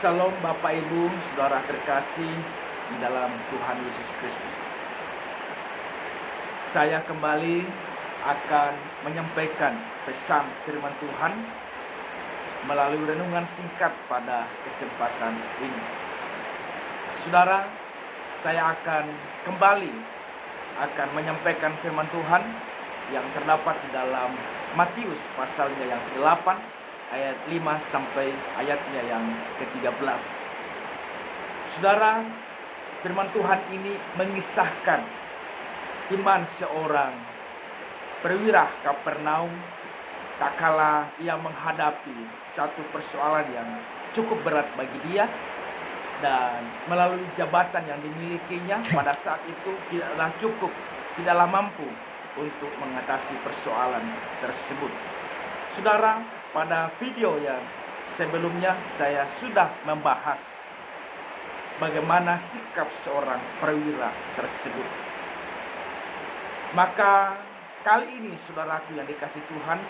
Shalom Bapak Ibu, Saudara terkasih di dalam Tuhan Yesus Kristus. Saya kembali akan menyampaikan pesan firman Tuhan melalui renungan singkat pada kesempatan ini. Saudara, saya akan kembali menyampaikan firman Tuhan yang terdapat di dalam Matius pasalnya yang ke-8 ayat 5 sampai ayatnya yang ke-13. Saudara, firman Tuhan ini mengisahkan iman seorang perwira Kapernaum tak kala ia menghadapi satu persoalan yang cukup berat bagi dia, dan melalui jabatan yang dimilikinya pada saat itu tidaklah mampu untuk mengatasi persoalan tersebut. Saudara, pada video yang sebelumnya saya sudah membahas bagaimana sikap seorang perwira tersebut. Maka kali ini saudaraku yang dikasihi Tuhan,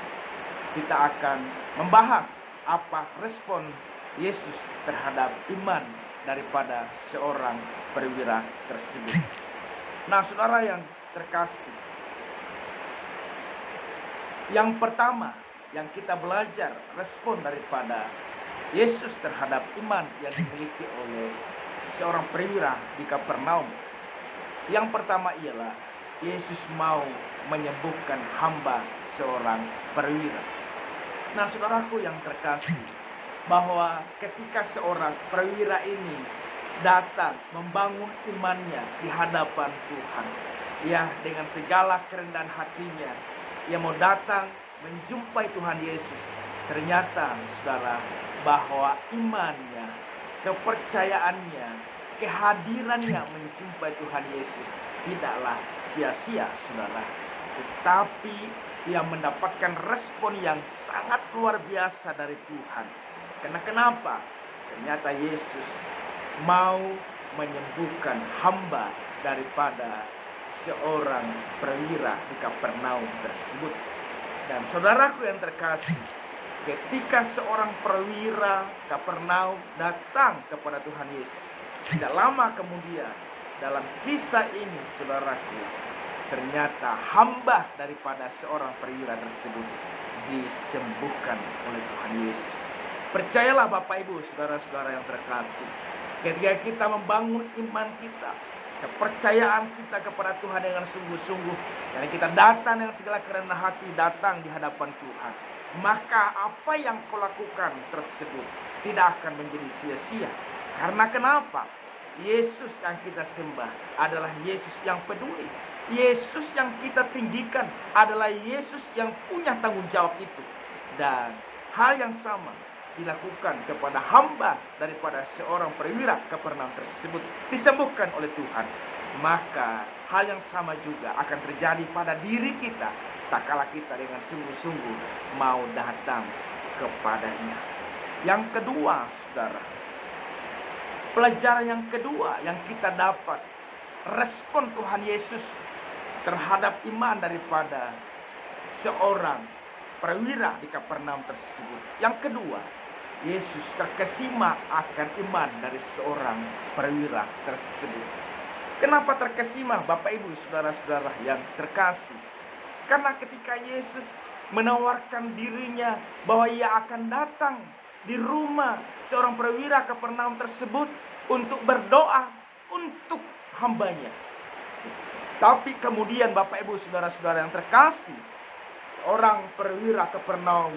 kita akan membahas apa respon Yesus terhadap iman daripada seorang perwira tersebut. Nah, saudara yang terkasih, yang pertama yang kita belajar respon daripada Yesus terhadap iman yang dimiliki oleh seorang perwira di Kapernaum. Yang pertama ialah Yesus mau menyembuhkan hamba seorang perwira. Nah, saudaraku yang terkasih, bahwa ketika seorang perwira ini datang membangun imannya di hadapan Tuhan, ya, dengan segala kerendahan hatinya, ia mau datang menjumpai Tuhan Yesus. Ternyata saudara, bahwa imannya, kepercayaannya, kehadirannya menjumpai Tuhan Yesus tidaklah sia-sia, saudara, tetapi ia mendapatkan respon yang sangat luar biasa dari Tuhan. Karena kenapa? Ternyata Yesus mau menyembuhkan hamba daripada seorang perwira di Kapernaum tersebut. Dan saudaraku yang terkasih, ketika seorang perwira Kapernaum datang kepada Tuhan Yesus, tidak lama kemudian dalam kisah ini, saudaraku, ternyata hamba daripada seorang perwira tersebut disembuhkan oleh Tuhan Yesus. Percayalah Bapak Ibu, saudara-saudara yang terkasih, ketika kita membangun iman kita, kepercayaan kita kepada Tuhan dengan sungguh-sungguh, dan kita datang dengan segala kerendahan hati datang di hadapan Tuhan, maka apa yang kau lakukan tersebut tidak akan menjadi sia-sia. Karena kenapa? Yesus yang kita sembah adalah Yesus yang peduli. Yesus yang kita tinggikan adalah Yesus yang punya tanggung jawab itu. Dan hal yang sama dilakukan kepada hamba daripada seorang perwira Kapernaum tersebut, disembuhkan oleh Tuhan. Maka hal yang sama juga akan terjadi pada diri kita tak kala kita dengan sungguh-sungguh mau datang kepadanya. Yang kedua, saudara, pelajaran yang kedua yang kita dapat, respon Tuhan Yesus terhadap iman daripada seorang perwira di Kapernaum tersebut. Yang kedua, Yesus terkesima akan iman dari seorang perwira tersebut. Kenapa terkesima, Bapak Ibu, saudara-saudara yang terkasih? Karena ketika Yesus menawarkan dirinya bahwa ia akan datang di rumah seorang perwira Kapernaum tersebut untuk berdoa untuk hambanya. Tapi kemudian Bapak Ibu, saudara-saudara yang terkasih, seorang perwira Kapernaum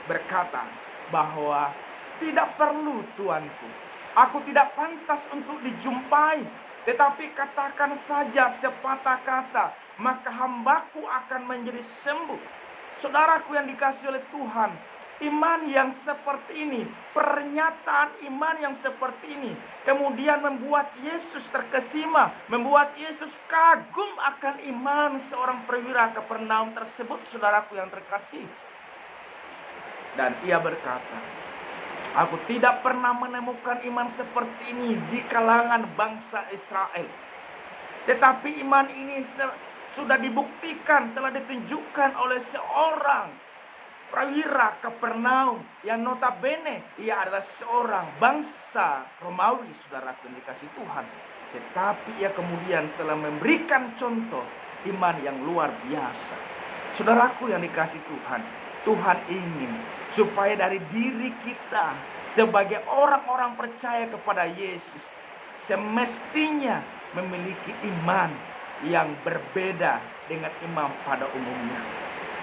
berkata bahwa tidak perlu tuanku, aku tidak pantas untuk dijumpai, tetapi katakan saja sepatah kata, maka hambaku akan menjadi sembuh. Saudaraku yang dikasihi oleh Tuhan, iman yang seperti ini, pernyataan iman yang seperti ini, kemudian membuat Yesus terkesima, membuat Yesus kagum akan iman seorang perwira Kapernaum tersebut, saudaraku yang terkasih. Dan ia berkata, aku tidak pernah menemukan iman seperti ini di kalangan bangsa Israel. Tetapi iman ini sudah dibuktikan, telah ditunjukkan oleh seorang prawira Kapernaum yang notabene ia adalah seorang bangsa Romawi, saudaraku yang dikasih Tuhan. Tetapi ia kemudian telah memberikan contoh iman yang luar biasa. Saudaraku yang dikasih Tuhan, Tuhan ingin supaya dari diri kita sebagai orang-orang percaya kepada Yesus semestinya memiliki iman yang berbeda dengan iman pada umumnya.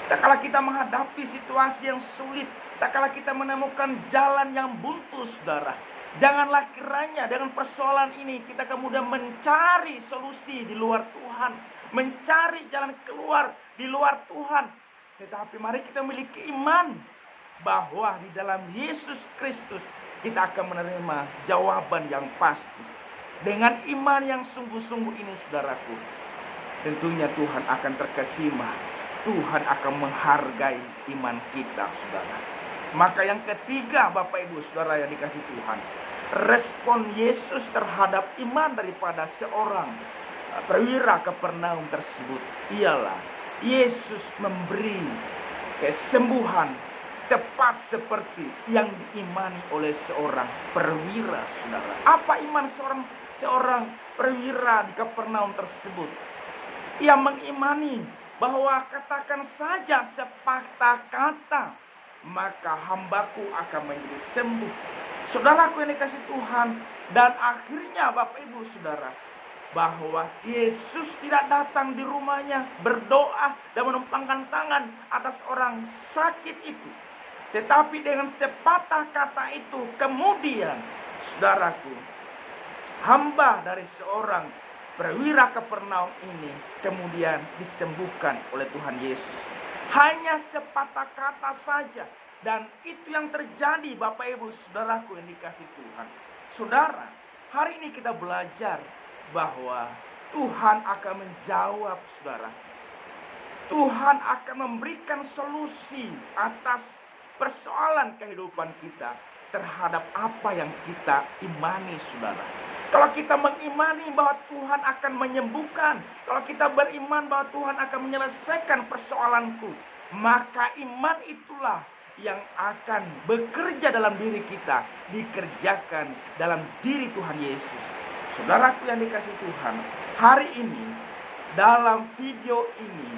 Tak kala kita menghadapi situasi yang sulit, tak kala kita menemukan jalan yang buntu, saudara, janganlah kiranya dengan persoalan ini kita kemudian mencari solusi di luar Tuhan, mencari jalan keluar di luar Tuhan. Tetapi mari kita memiliki iman bahwa di dalam Yesus Kristus kita akan menerima jawaban yang pasti. Dengan iman yang sungguh-sungguh ini, saudaraku, tentunya Tuhan akan terkesima. Tuhan akan menghargai iman kita, saudara. Maka yang ketiga, Bapak Ibu Saudara yang dikasih Tuhan, respon Yesus terhadap iman daripada seorang perwira Kapernaum tersebut ialah Yesus memberi kesembuhan tepat seperti yang diimani oleh seorang perwira, saudara. Apa iman seorang perwira di Kapernaum tersebut? Ia mengimani bahwa katakan saja sepatah kata, maka hambaku akan menjadi sembuh. Saudaraku yang dikasih Tuhan, dan akhirnya Bapak Ibu Saudara, bahwa Yesus tidak datang di rumahnya berdoa dan menumpangkan tangan atas orang sakit itu. Tetapi dengan sepatah kata itu kemudian, saudaraku, hamba dari seorang perwira Kapernaum ini kemudian disembuhkan oleh Tuhan Yesus. Hanya sepatah kata saja. Dan itu yang terjadi, Bapak Ibu Saudaraku yang dikasih Tuhan. Saudara, hari ini kita belajar bahwa Tuhan akan menjawab, saudara. Tuhan akan memberikan solusi atas persoalan kehidupan kita terhadap apa yang kita imani, saudara. Kalau kita mengimani bahwa Tuhan akan menyembuhkan, kalau kita beriman bahwa Tuhan akan menyelesaikan persoalanku, maka iman itulah yang akan bekerja dalam diri kita, dikerjakan dalam diri Tuhan Yesus. Saudaraku yang dikasih Tuhan, hari ini dalam video ini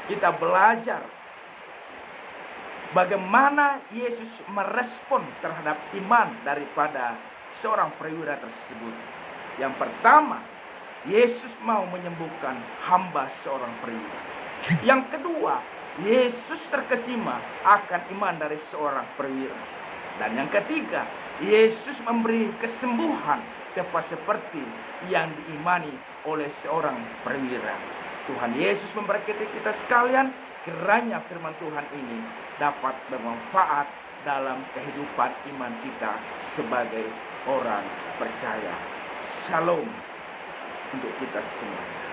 kita belajar bagaimana Yesus merespon terhadap iman daripada seorang perwira tersebut. Yang pertama, Yesus mau menyembuhkan hamba seorang perwira. Yang kedua, Yesus terkesima akan iman dari seorang perwira. Dan yang ketiga, Yesus memberi kesembuhan tepat seperti yang diimani oleh seorang perwira. Tuhan Yesus memberkati kita sekalian. Kiranya firman Tuhan ini dapat bermanfaat dalam kehidupan iman kita sebagai orang percaya. Shalom untuk kita semua.